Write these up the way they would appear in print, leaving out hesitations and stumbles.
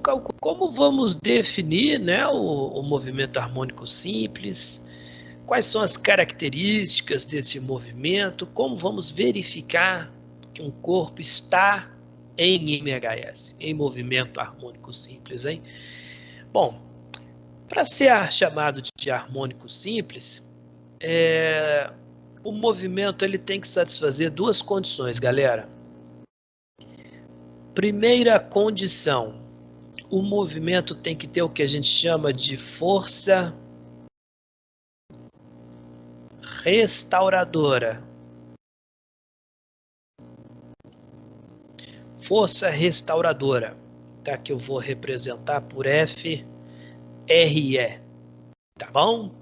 como vamos definir, né, o movimento harmônico simples? Quais são as características desse movimento? Como vamos verificar que um corpo está em MHS, em movimento harmônico simples, hein? Bom, para ser chamado de harmônico simples, o movimento ele tem que satisfazer duas condições, galera. Primeira condição, o movimento tem que ter o que a gente chama de força restauradora. Força restauradora, tá? Que eu vou representar por FRE, tá bom?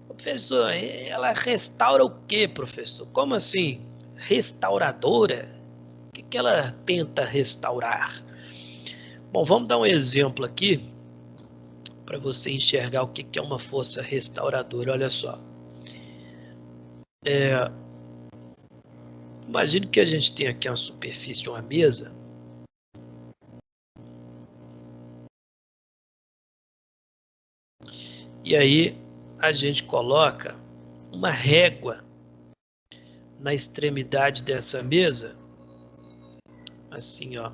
Professor, ela restaura o quê, professor? Como assim? Restauradora? O que ela tenta restaurar? Bom, vamos dar um exemplo aqui para você enxergar o que é uma força restauradora. Olha só. Imagine que a gente tem aqui uma superfície, uma mesa. E aí a gente coloca uma régua na extremidade dessa mesa. Assim, ó.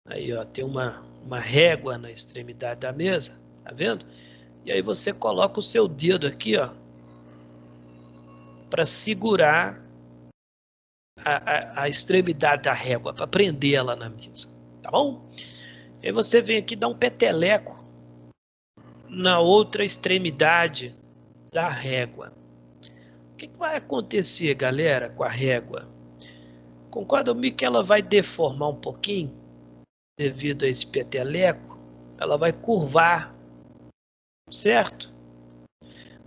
Aí, ó, tem uma régua na extremidade da mesa, tá vendo? E aí você coloca o seu dedo aqui, ó, para segurar a extremidade da régua, para prender ela na mesa, tá bom? Aí você vem aqui e dá um peteleco na outra extremidade da régua. O que vai acontecer, galera, com a régua? Concorda comigo que ela vai deformar um pouquinho devido a esse peteleco? Ela vai curvar, certo?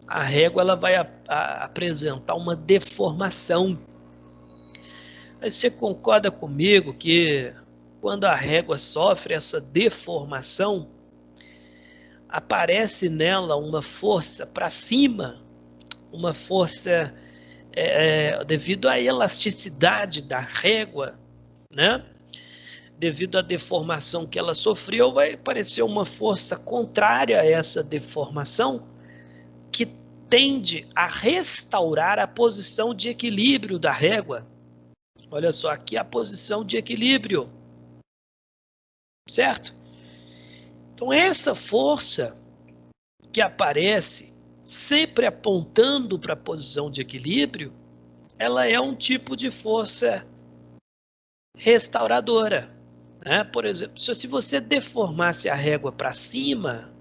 A régua ela vai apresentar uma deformação. Mas você concorda comigo que quando a régua sofre essa deformação, aparece nela uma força para cima, uma força devido à elasticidade da régua, né? Devido à deformação que ela sofreu, vai aparecer uma força contrária a essa deformação que tende a restaurar a posição de equilíbrio da régua. Olha só, aqui a posição de equilíbrio, certo? Então essa força que aparece sempre apontando para a posição de equilíbrio, ela é um tipo de força restauradora, né? Por exemplo, se você deformasse a régua para cima,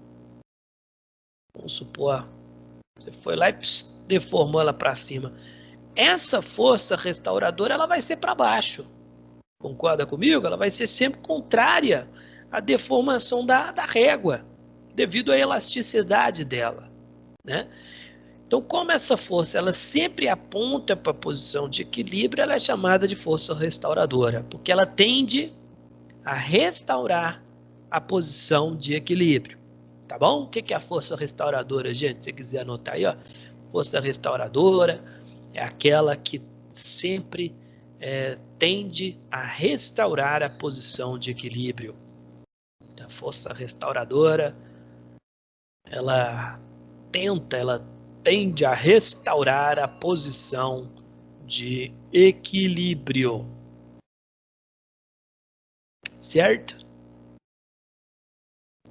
vamos supor, você foi lá e deformou ela para cima, essa força restauradora ela vai ser para baixo. Concorda comigo? Ela vai ser sempre contrária à deformação da régua, devido à elasticidade dela, né? Então, como essa força ela sempre aponta para a posição de equilíbrio, ela é chamada de força restauradora, porque ela tende a restaurar a posição de equilíbrio. Tá bom? O que é a força restauradora, gente? Se você quiser anotar aí, ó. Força restauradora é aquela que sempre tende a restaurar a posição de equilíbrio. A força restauradora, ela tende a restaurar a posição de equilíbrio. Certo?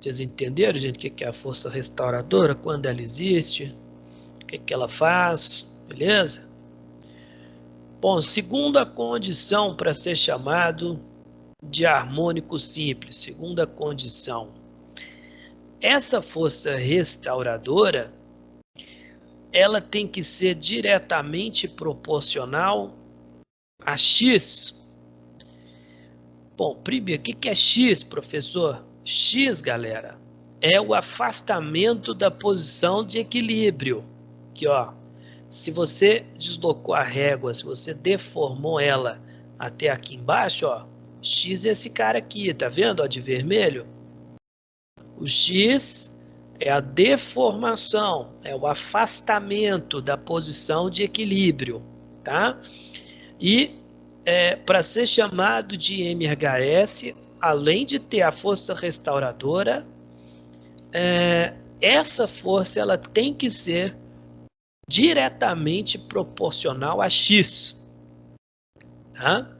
Vocês entenderam, gente, o que é a força restauradora? Quando ela existe? O que ela faz? Beleza? Bom, segunda condição para ser chamado de harmônico simples. Segunda condição. Essa força restauradora, ela tem que ser diretamente proporcional a X. Bom, primeiro, o que é X, professor? X, galera, é o afastamento da posição de equilíbrio. Aqui, ó. Se você deslocou a régua, se você deformou ela até aqui embaixo, ó, X é esse cara aqui, tá vendo, ó, de vermelho? O X é a deformação, é o afastamento da posição de equilíbrio, tá? E para ser chamado de MHS, além de ter a força restauradora, essa força ela tem que ser diretamente proporcional a X. Tá?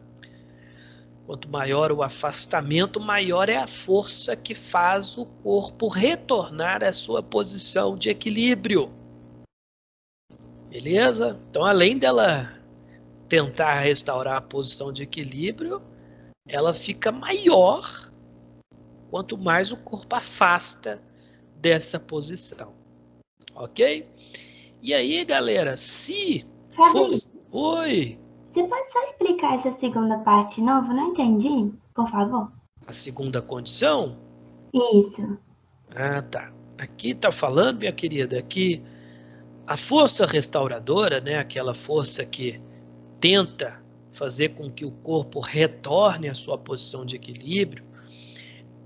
Quanto maior o afastamento, maior é a força que faz o corpo retornar à sua posição de equilíbrio. Beleza? Então, além dela tentar restaurar a posição de equilíbrio, ela fica maior quanto mais o corpo afasta dessa posição. Ok? E aí, galera, se fosse... Oi! Você pode só explicar essa segunda parte de novo? Não entendi, por favor. A segunda condição? Isso. Ah, tá. Aqui tá falando, minha querida, que a força restauradora, né, aquela força que tenta fazer com que o corpo retorne à sua posição de equilíbrio,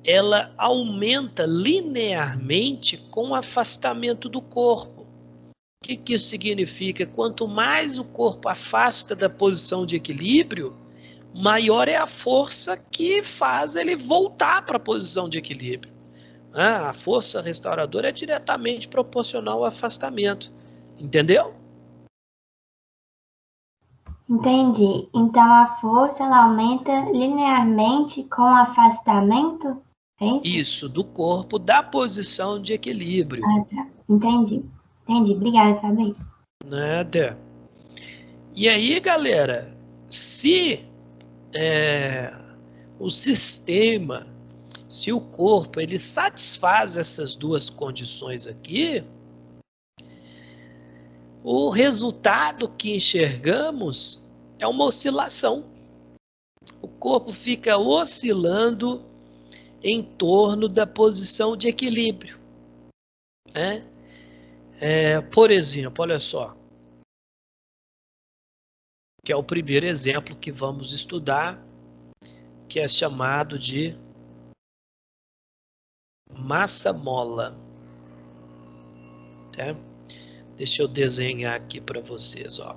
ela aumenta linearmente com o afastamento do corpo. O que isso significa? Quanto mais o corpo afasta da posição de equilíbrio, maior é a força que faz ele voltar para a posição de equilíbrio. A força restauradora é diretamente proporcional ao afastamento. Entendeu? Entendi. Então a força ela aumenta linearmente com o afastamento? É isso? Isso, do corpo da posição de equilíbrio. Ah, tá. Entendi. Entendi. Obrigada, Fabrício. Nada. E aí, galera, se o sistema, se o corpo, ele satisfaz essas duas condições aqui, o resultado que enxergamos é uma oscilação. O corpo fica oscilando em torno da posição de equilíbrio. Né? Por exemplo, olha só, que é o primeiro exemplo que vamos estudar, que é chamado de massa-mola. Tá? Deixa eu desenhar aqui para vocês. Ó.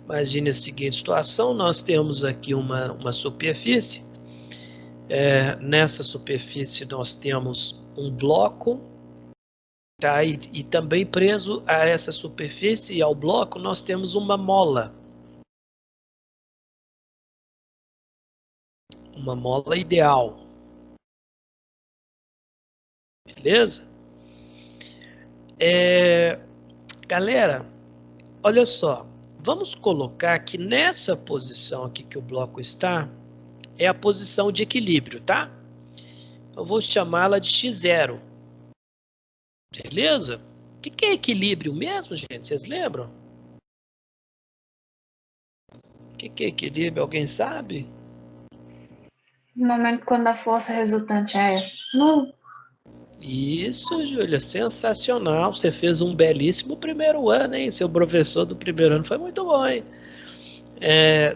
Imagine a seguinte situação, nós temos aqui uma superfície, nessa superfície nós temos um bloco, tá? E também preso a essa superfície e ao bloco nós temos uma mola. Uma mola ideal. Beleza? Galera, olha só, vamos colocar que nessa posição aqui que o bloco está, é a posição de equilíbrio, tá? Eu vou chamá-la de x0. Beleza? O que é equilíbrio mesmo, gente? Vocês lembram? O que é equilíbrio? Alguém sabe? No momento quando a força resultante é nulo. Isso, Júlia, sensacional. Você fez um belíssimo primeiro ano, hein? Seu professor do primeiro ano foi muito bom, hein?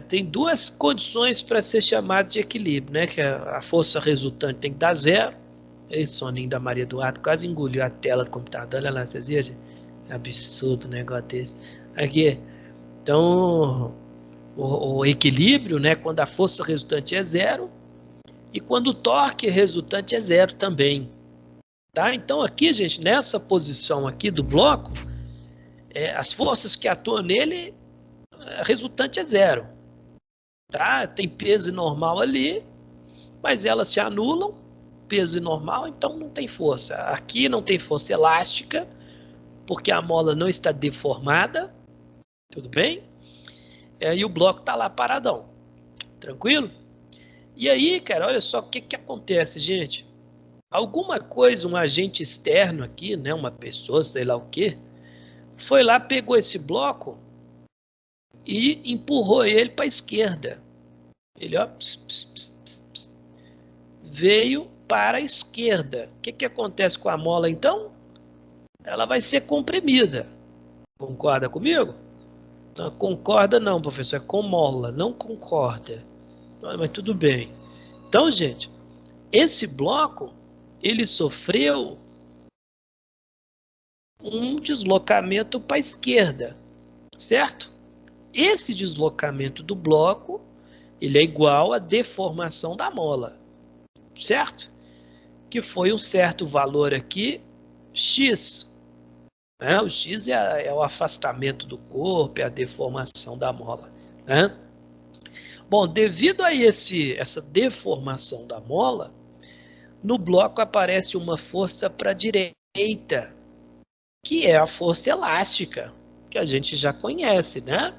Tem duas condições para ser chamado de equilíbrio, né? Que a força resultante tem que dar zero. Esse soninho da Maria Eduardo quase engoliu a tela do computador. Olha lá, vocês viram? Absurdo o negócio desse. Aqui. Então, o equilíbrio, né? Quando a força resultante é zero e quando o torque resultante é zero também. Tá? Então, aqui, gente, nessa posição aqui do bloco, as forças que atuam nele, a resultante é zero. Tá? Tem peso normal ali, mas elas se anulam, peso normal, então não tem força. Aqui não tem força elástica, porque a mola não está deformada, tudo bem? E o bloco está lá paradão, tranquilo? E aí, cara, olha só o que acontece, gente. Alguma coisa, um agente externo aqui, né, uma pessoa, sei lá o quê, foi lá, pegou esse bloco e empurrou ele para a esquerda. Ele, ó, veio para a esquerda. O que acontece com a mola, então? Ela vai ser comprimida. Concorda comigo? Não, concorda não, professor. É com mola, não concorda. Mas tudo bem. Então, gente, esse bloco, ele sofreu um deslocamento para a esquerda, certo? Esse deslocamento do bloco, ele é igual à deformação da mola, certo? Que foi um certo valor aqui, x. Né? O x é o afastamento do corpo, é a deformação da mola. Né? Bom, devido a essa deformação da mola, no bloco aparece uma força para a direita, que é a força elástica, que a gente já conhece, né?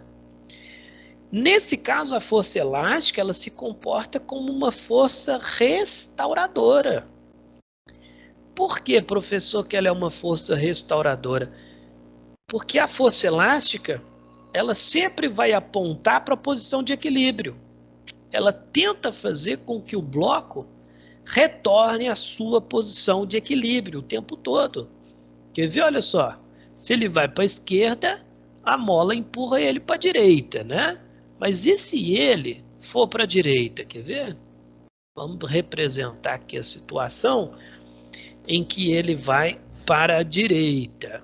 Nesse caso, a força elástica, ela se comporta como uma força restauradora. Por que, professor, que ela é uma força restauradora? Porque a força elástica, ela sempre vai apontar para a posição de equilíbrio. Ela tenta fazer com que o bloco retorne à sua posição de equilíbrio o tempo todo. Quer ver? Olha só. Se ele vai para a esquerda, a mola empurra ele para a direita, né? Mas e se ele for para a direita? Quer ver? Vamos representar aqui a situação em que ele vai para a direita.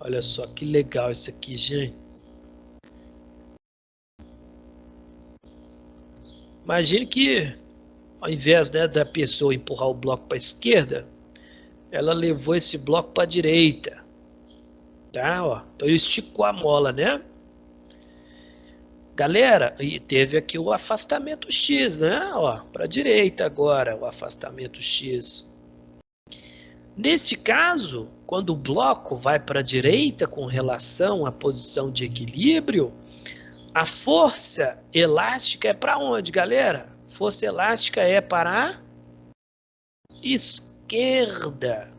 Olha só que legal isso aqui, gente. Imagine que, ao invés, né, da pessoa empurrar o bloco para a esquerda, ela levou esse bloco para a direita. Tá? Ó, então ele esticou a mola, né? Galera, e teve aqui o afastamento X, né? Ó, para a direita agora, o afastamento X. Nesse caso, quando o bloco vai para a direita com relação à posição de equilíbrio, a força elástica é para onde, galera? Força elástica é para a esquerda.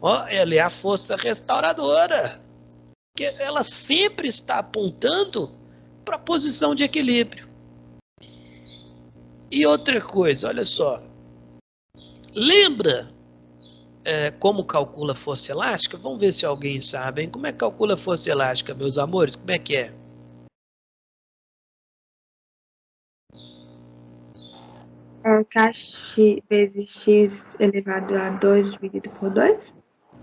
Ó, ela é a força restauradora. Que ela sempre está apontando para a posição de equilíbrio. E outra coisa, olha só. Lembra como calcula força elástica? Vamos ver se alguém sabe, hein? Como é que calcula força elástica, meus amores? Como é que é? É K vezes X elevado a 2 dividido por 2?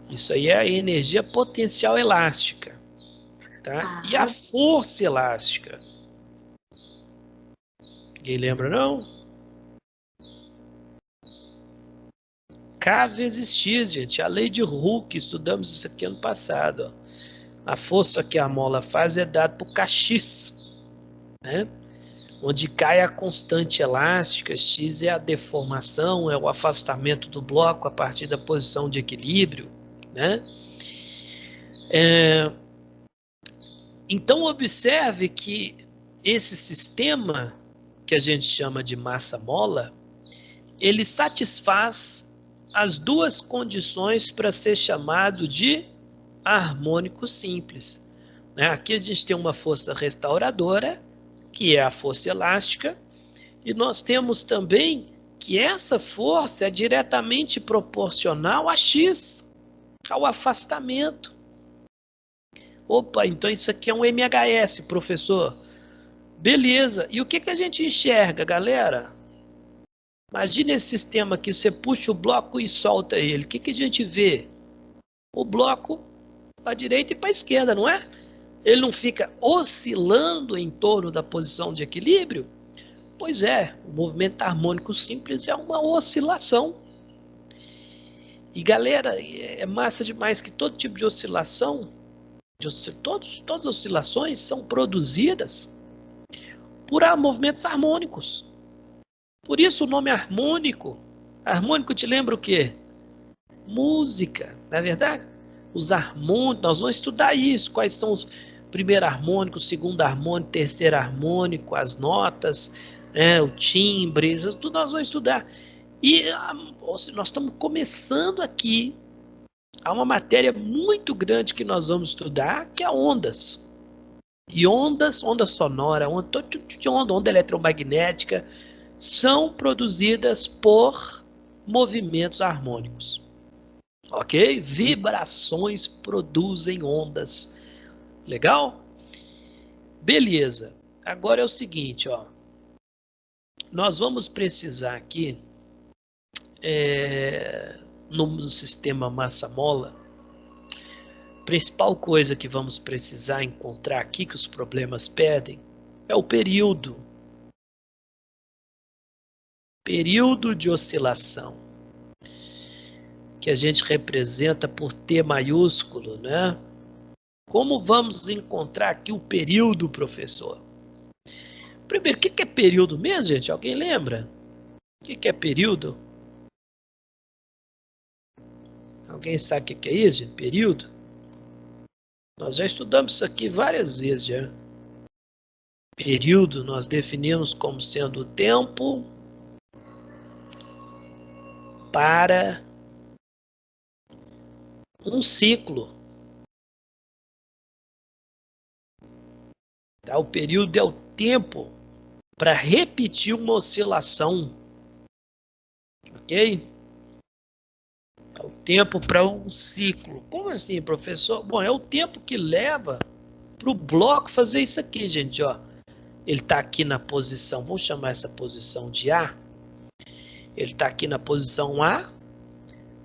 Isso aí é a energia potencial elástica. Tá? E a força elástica? Ninguém lembra, não? K vezes X, gente. A lei de Hooke, estudamos isso aqui ano passado. Ó. A força que a mola faz é dada por Kx, né? Onde K é a constante elástica, X é a deformação, é o afastamento do bloco a partir da posição de equilíbrio, né? Então, observe que esse sistema, que a gente chama de massa-mola, ele satisfaz as duas condições para ser chamado de harmônico simples. Né? Aqui a gente tem uma força restauradora, que é a força elástica, e nós temos também que essa força é diretamente proporcional a X, ao afastamento. Opa, então isso aqui é um MHS, professor. Beleza, e o que a gente enxerga, galera? Imagina esse sistema aqui, você puxa o bloco e solta ele. O que a gente vê? O bloco para a direita e para a esquerda, não é? Ele não fica oscilando em torno da posição de equilíbrio? Pois é, o movimento harmônico simples é uma oscilação. E galera, é massa demais que todo tipo de oscilação, todas as oscilações são produzidas por movimentos harmônicos. Por isso o nome harmônico. Harmônico te lembra o quê? Música, não é verdade? Os harmônicos, nós vamos estudar isso, quais são os primeiro harmônico, segundo harmônico, terceiro harmônico, as notas, o timbre, isso tudo nós vamos estudar. E nós estamos começando aqui. Há uma matéria muito grande que nós vamos estudar, que é ondas. E ondas, onda sonora, onda eletromagnética, são produzidas por movimentos harmônicos. Ok? Vibrações produzem ondas. Legal? Beleza. Agora é o seguinte, ó. Nós vamos precisar aqui no sistema massa-mola, a principal coisa que vamos precisar encontrar aqui, que os problemas pedem, é o período. Período de oscilação, que a gente representa por T maiúsculo, né? Como vamos encontrar aqui o período, professor? Primeiro, o que é período mesmo, gente? Alguém lembra? O que é período? Alguém sabe o que é isso, gente? Período? Nós já estudamos isso aqui várias vezes já. Período nós definimos como sendo o tempo para um ciclo. Tá? O período é o tempo para repetir uma oscilação. Ok? É o tempo para um ciclo. Como assim, professor? Bom, é o tempo que leva para o bloco fazer isso aqui, gente. Ó. Ele está aqui na posição, vamos chamar essa posição de A. Ele está aqui na posição A.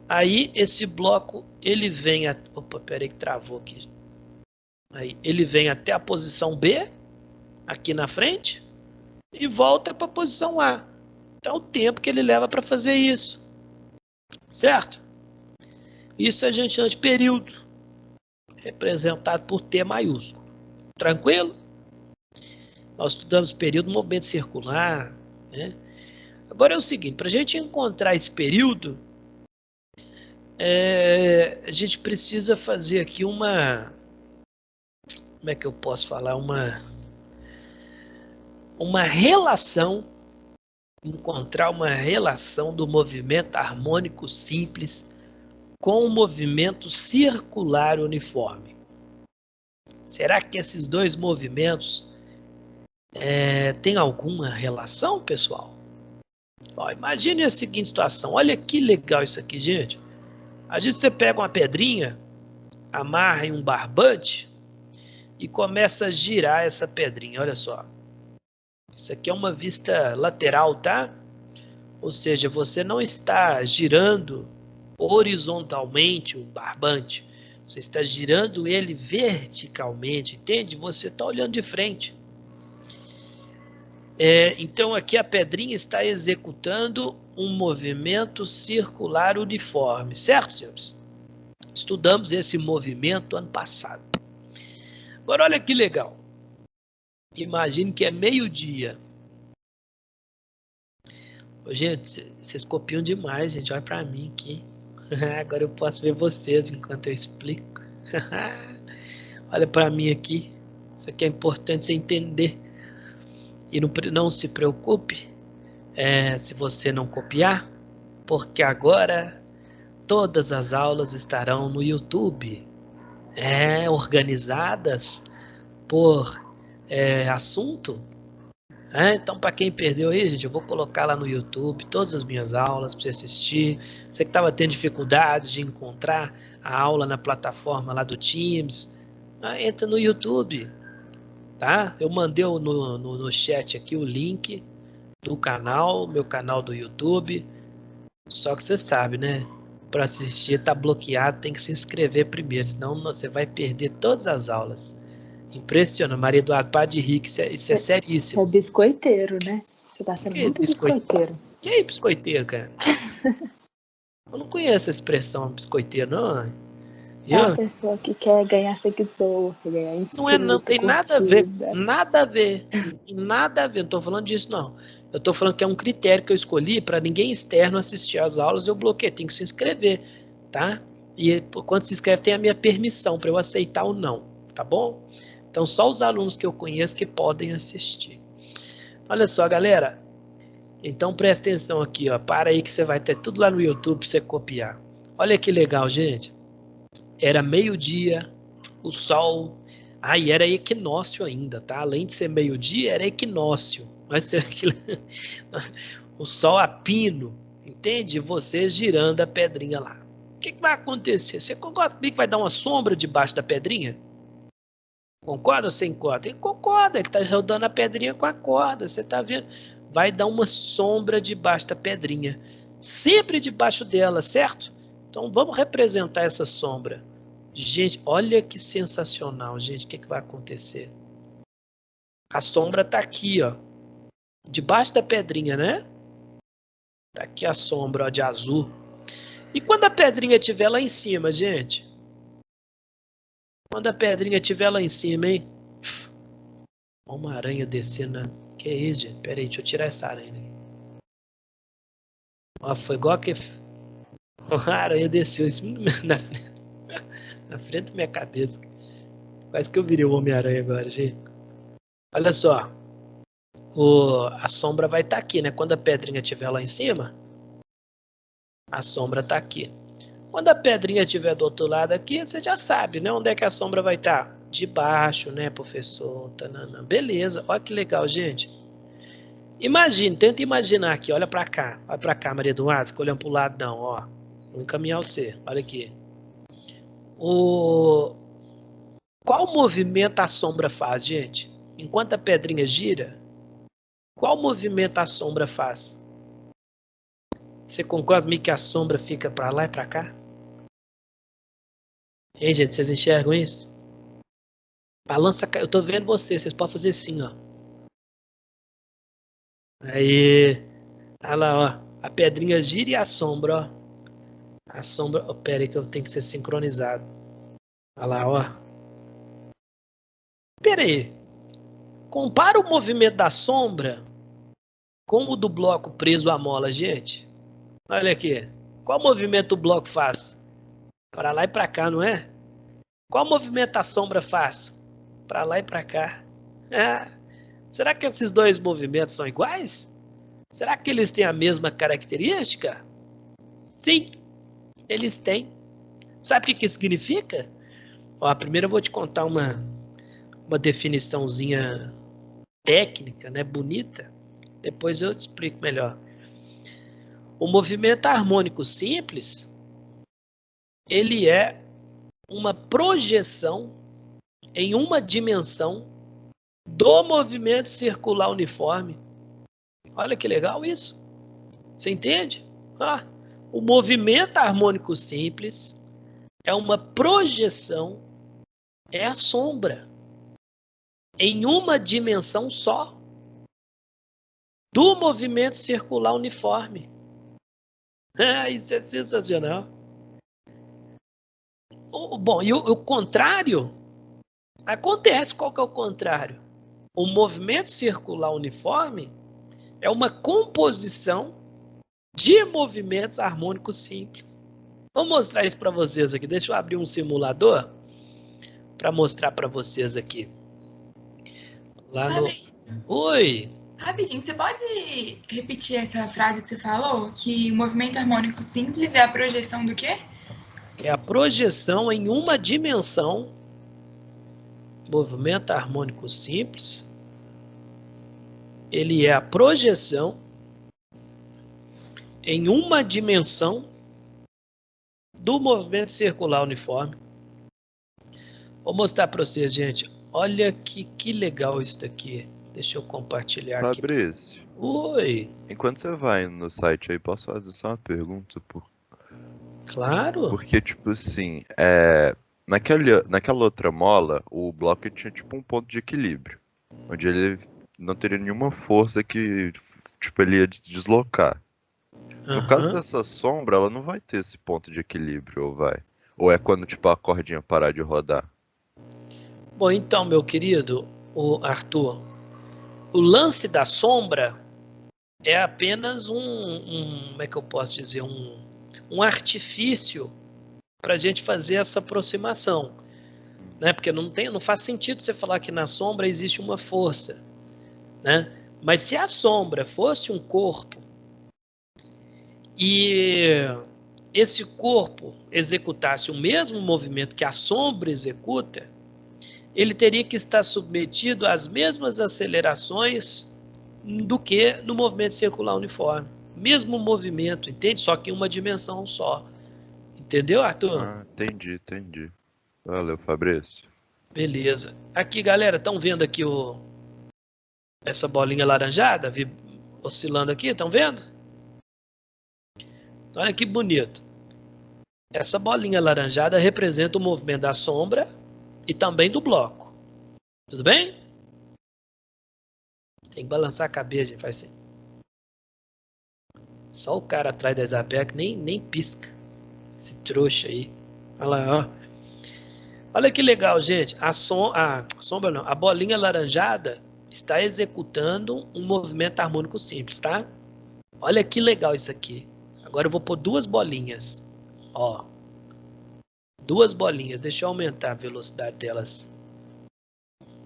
Aí esse bloco, ele vem... Opa, peraí que travou aqui. Aí, ele vem até a posição B, aqui na frente, e volta para a posição A. Então, o tempo que ele leva para fazer isso. Certo? Isso a gente chama de período, representado por T maiúsculo. Tranquilo? Nós estudamos período no movimento circular, né? Agora é o seguinte, para a gente encontrar esse período, a gente precisa fazer aqui uma... Como é que eu posso falar? Uma relação, encontrar uma relação do movimento harmônico simples com o movimento circular uniforme. Será que esses dois movimentos têm alguma relação, pessoal? Ó, imagine a seguinte situação. Olha que legal isso aqui, gente. Às vezes você pega uma pedrinha, amarra em um barbante e começa a girar essa pedrinha. Olha só. Isso aqui é uma vista lateral, tá? Ou seja, você não está girando horizontalmente o barbante. Você está girando ele verticalmente, entende? Você está olhando de frente. Então aqui a pedrinha está executando um movimento circular uniforme, certo, senhores? Estudamos esse movimento ano passado. Agora olha que legal. Imagine que é meio-dia. Gente, vocês copiam demais, gente. Olha para mim aqui. Agora eu posso ver vocês enquanto eu explico. Olha para mim aqui. Isso aqui é importante você entender. E não se preocupe se você não copiar, porque agora todas as aulas estarão no YouTube, organizadas por assunto. Então, para quem perdeu aí, gente, eu vou colocar lá no YouTube todas as minhas aulas para você assistir. Você que estava tendo dificuldades de encontrar a aula na plataforma lá do Teams, entra no YouTube, tá? Eu mandei no chat aqui o link do canal, meu canal do YouTube. Só que você sabe, né? Para assistir tá bloqueado, tem que se inscrever primeiro, senão você vai perder todas as aulas. Impressiona, Maria Eduardo, para de rir, que isso é seríssimo. É biscoiteiro, né? Você tá sendo muito biscoiteiro. Que é biscoiteiro, cara? Eu não conheço a expressão biscoiteiro, não. É uma pessoa que quer ganhar seguidor, quer ganhar inscrito, não tem nada a ver, nada a ver, não tô falando disso, não. Eu tô falando que é um critério que eu escolhi para ninguém externo assistir às aulas, eu bloqueio, tem que se inscrever, tá? E quando se inscreve tem a minha permissão para eu aceitar ou não, tá bom? Então só os alunos que eu conheço que podem assistir. Olha só, galera. Então presta atenção aqui, ó. Para aí que você vai ter tudo lá no YouTube para você copiar. Olha que legal, gente. Era meio-dia, o sol... e era equinócio ainda, tá? Além de ser meio-dia, era equinócio. Vai ser o sol a pino, entende? Você girando a pedrinha lá. O que vai acontecer? Você concorda comigo que vai dar uma sombra debaixo da pedrinha? Concorda ou sem corda? Ele concorda, ele está rodando a pedrinha com a corda, você está vendo? Vai dar uma sombra debaixo da pedrinha, sempre debaixo dela, certo? Então vamos representar essa sombra. Gente, olha que sensacional, gente. O que vai acontecer? A sombra está aqui, ó. Debaixo da pedrinha, né? Tá aqui a sombra, ó, de azul. E quando a pedrinha estiver lá em cima, gente? Quando a pedrinha estiver lá em cima, hein? Uma aranha descendo. Que é isso, gente? Pera aí, deixa eu tirar essa aranha aqui. Ó, foi igual que... A aranha desceu na frente da minha cabeça. Quase que eu virei o Homem-Aranha agora, gente. Olha só. A sombra vai estar aqui, né? Quando a pedrinha estiver lá em cima, a sombra está aqui. Quando a pedrinha estiver do outro lado aqui, você já sabe, né? Onde é que a sombra vai estar? Debaixo, né, professor? Tanana. Beleza. Olha que legal, gente. Imagine, tenta imaginar aqui. Olha para cá. Olha para cá, Maria Eduarda. Fica olhando para o lado, não. Ó. Vou encaminhar você. Olha aqui. Qual movimento a sombra faz, gente? Enquanto a pedrinha gira, qual movimento a sombra faz? Você concorda comigo que a sombra fica para lá e para cá? Hein, gente, vocês enxergam isso? Balança, eu tô vendo vocês podem fazer assim, ó. Aí, olha lá, ó. A pedrinha gira e a sombra, ó. A sombra, oh, pera aí que eu tenho que ser sincronizado. Olha lá, ó. Pera aí. Compara o movimento da sombra com o do bloco preso à mola, gente. Olha aqui. Qual movimento o bloco faz? Para lá e para cá, não é? Qual movimento a sombra faz? Para lá e para cá. Será que esses dois movimentos são iguais? Será que eles têm a mesma característica? Sim, eles têm. Sabe o que isso significa? Ó, primeiro eu vou te contar uma definiçãozinha técnica, né, bonita. Depois eu te explico melhor. O movimento harmônico simples, ele é uma projeção em uma dimensão do movimento circular uniforme. Olha que legal isso. Você entende? O movimento harmônico simples é uma projeção, é a sombra, em uma dimensão só do movimento circular uniforme. Isso é sensacional. Bom, e o contrário acontece. Qual que é o contrário? O movimento circular uniforme é uma composição de movimentos harmônicos simples. Vou mostrar isso para vocês aqui. Deixa eu abrir um simulador para mostrar para vocês aqui. Lá no... Oi! Rapidinho, você pode repetir essa frase que você falou? Que o movimento harmônico simples é a projeção do quê? É a projeção em uma dimensão. Movimento harmônico simples. Ele é a projeção em uma dimensão do movimento circular uniforme. Vou mostrar para vocês, gente. Olha que legal isso daqui. Deixa eu compartilhar aqui. Fabrício. Oi. Enquanto você vai no site aí, posso fazer só uma pergunta? Claro. Porque, tipo assim, naquela outra mola, o bloco tinha tipo um ponto de equilíbrio. Onde ele não teria nenhuma força que, tipo, ele ia deslocar. No caso dessa sombra, ela não vai ter esse ponto de equilíbrio, ou vai? Ou é quando, tipo, a cordinha parar de rodar? Bom, então, meu querido, o Arthur, o lance da sombra é apenas como é que eu posso dizer, um artifício para a gente fazer essa aproximação, né? Porque não faz sentido você falar que na sombra existe uma força, né? Mas se a sombra fosse um corpo e esse corpo executasse o mesmo movimento que a sombra executa, ele teria que estar submetido às mesmas acelerações do que no movimento circular uniforme. Mesmo movimento, entende? Só que em uma dimensão só. Entendeu, Arthur? Entendi. Valeu, Fabrício. Beleza. Aqui, galera, estão vendo aqui essa bolinha laranjada oscilando aqui? Estão vendo? Olha que bonito. Essa bolinha alaranjada representa o movimento da sombra e também do bloco. Tudo bem? Tem que balançar a cabeça, gente. Faz assim. Só o cara atrás da Isabela que nem pisca. Esse trouxa aí. Olha lá, ó. Olha que legal, gente. A sombra não. A bolinha alaranjada está executando um movimento harmônico simples, tá? Olha que legal isso aqui. Agora eu vou pôr duas bolinhas. Ó. Duas bolinhas. Deixa eu aumentar a velocidade delas.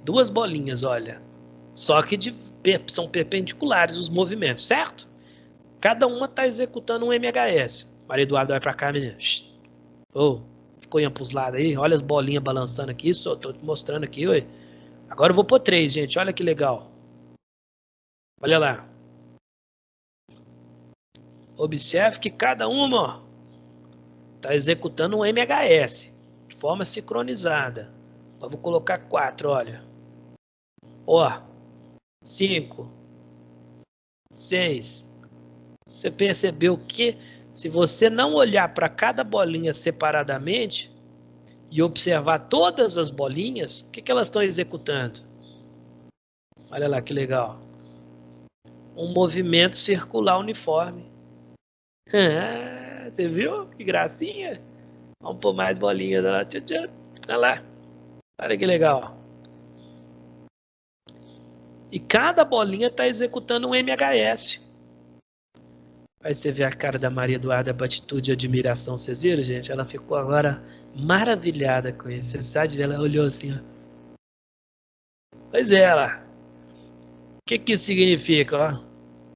Duas bolinhas, olha. Só que são perpendiculares os movimentos, certo? Cada uma está executando um MHS. Maria Eduarda vai para cá, menina. Oh, ficou indo para os lados aí. Olha as bolinhas balançando aqui. Só tô te mostrando aqui, ué. Agora eu vou pôr 3, gente. Olha que legal. Olha lá. Observe que cada uma está executando um MHS de forma sincronizada. Eu vou colocar 4, olha. Ó. 5. 6. Você percebeu que se você não olhar para cada bolinha separadamente e observar todas as bolinhas, o que elas estão executando? Olha lá que legal. Um movimento circular uniforme. Você viu? Que gracinha. Vamos pôr mais bolinhas. Olha lá. Olha que legal. E cada bolinha está executando um MHS. Aí você vê a cara da Maria Eduarda com atitude de admiração. Vocês viram, gente? Ela ficou agora maravilhada com isso. Você sabe? Ela olhou assim, ó. Pois é, ela. O que isso significa? Ó?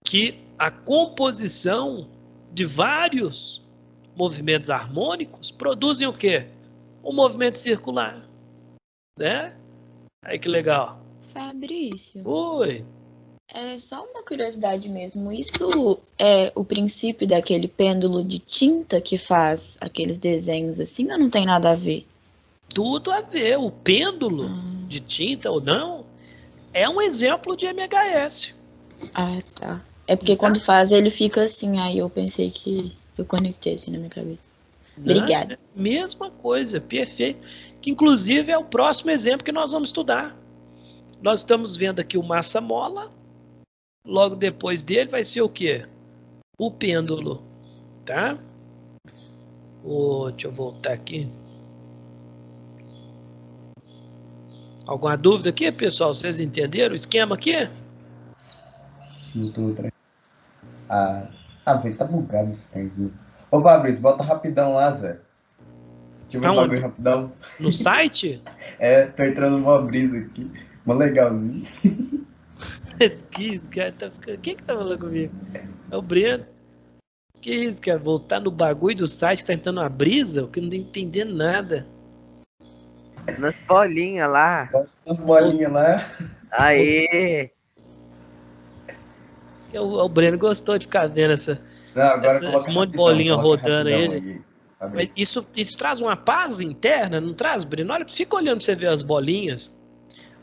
Que a composição de vários movimentos harmônicos produzem o quê? Um movimento circular. Né? Aí que legal. Fabrício. Oi. É só uma curiosidade mesmo. Isso é o princípio daquele pêndulo de tinta que faz aqueles desenhos assim ou não tem nada a ver? Tudo a ver. O pêndulo de tinta ou não é um exemplo de MHS. Ah, tá. É porque quando faz ele fica assim, aí eu pensei que eu conectei assim na minha cabeça. Obrigada. Mesma coisa, perfeito. Que inclusive é o próximo exemplo que nós vamos estudar. Nós estamos vendo aqui o massa-mola. Logo depois dele vai ser o quê? O pêndulo, tá? Deixa eu voltar aqui. Alguma dúvida aqui, pessoal? Vocês entenderam o esquema aqui? Sim, tudo. Velho, tá bugado isso aí, viu? Ô, Fabrício, bota rapidão lá, Zé. Deixa eu ver o bagulho rapidão. No site? Tô entrando numa brisa aqui. Mó legalzinho. Que isso, cara? Quem que tá falando comigo? É o Breno. Que isso, cara? Voltar no bagulho do site, tá entrando uma brisa? Que eu não tô entendendo nada. Nas bolinhas lá. Nas bolinhas lá. Aê! O Breno gostou de ficar vendo esse monte de bolinha rodando aí, gente. Mas isso traz uma paz interna, não traz, Breno? Olha, fica olhando pra você ver as bolinhas.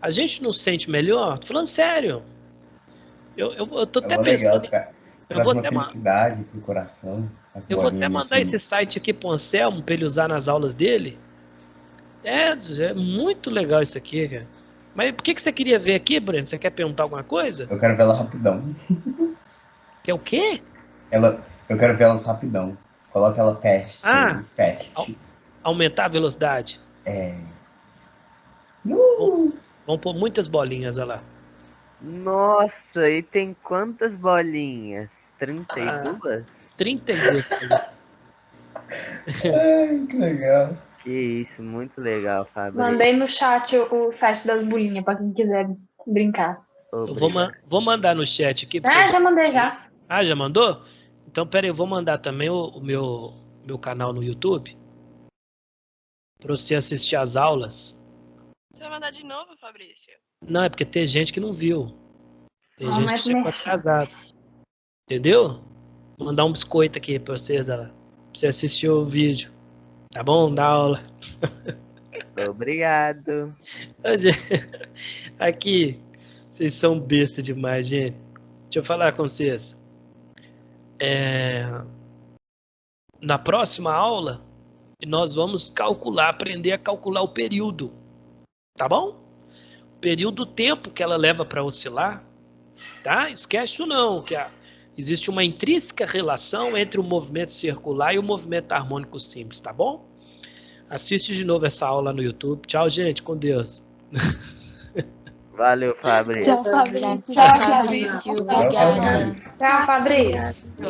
A gente não sente melhor? Tô falando sério. Eu tô até pensando. Legal, cara. Traz uma felicidade pro coração. Eu vou até mandar esse site aqui pro Anselmo pra ele usar nas aulas dele. É muito legal isso aqui, cara. Mas por que você queria ver aqui, Breno? Você quer perguntar alguma coisa? Eu quero ver ela rapidão. Quer o quê? Eu quero ver elas rapidão. Coloca ela fast. Aumentar a velocidade. Vamos pôr muitas bolinhas, olha lá. Nossa, e tem quantas bolinhas? 32? 32. Ai, que legal. Que isso, muito legal, Fabrício. Mandei no chat o site das bolinhas pra quem quiser brincar. Eu vou mandar no chat aqui. Já mandei já. Ah, já mandou? Então, peraí, eu vou mandar também o meu canal no YouTube pra você assistir as aulas. Você vai mandar de novo, Fabrício? Não, é porque tem gente que não viu. Tem gente que chegou atrasado. Entendeu? Vou mandar um biscoito aqui pra vocês, olha lá. Pra você assistir o vídeo. Tá bom? Dá aula. Obrigado. Aqui, vocês são besta demais, gente. Deixa eu falar com vocês. Na próxima aula, E nós vamos aprender a calcular o período. Tá bom? O período do tempo que ela leva para oscilar. Tá? Esquece isso não, que existe uma intrínseca relação entre o movimento circular e o movimento harmônico simples, tá bom? Assiste de novo essa aula no YouTube. Tchau, gente, com Deus. Valeu, Fabrício. Tchau, Fabrício. Tchau, Fabrício. Obrigada. Tchau, Fabrício. Tchau.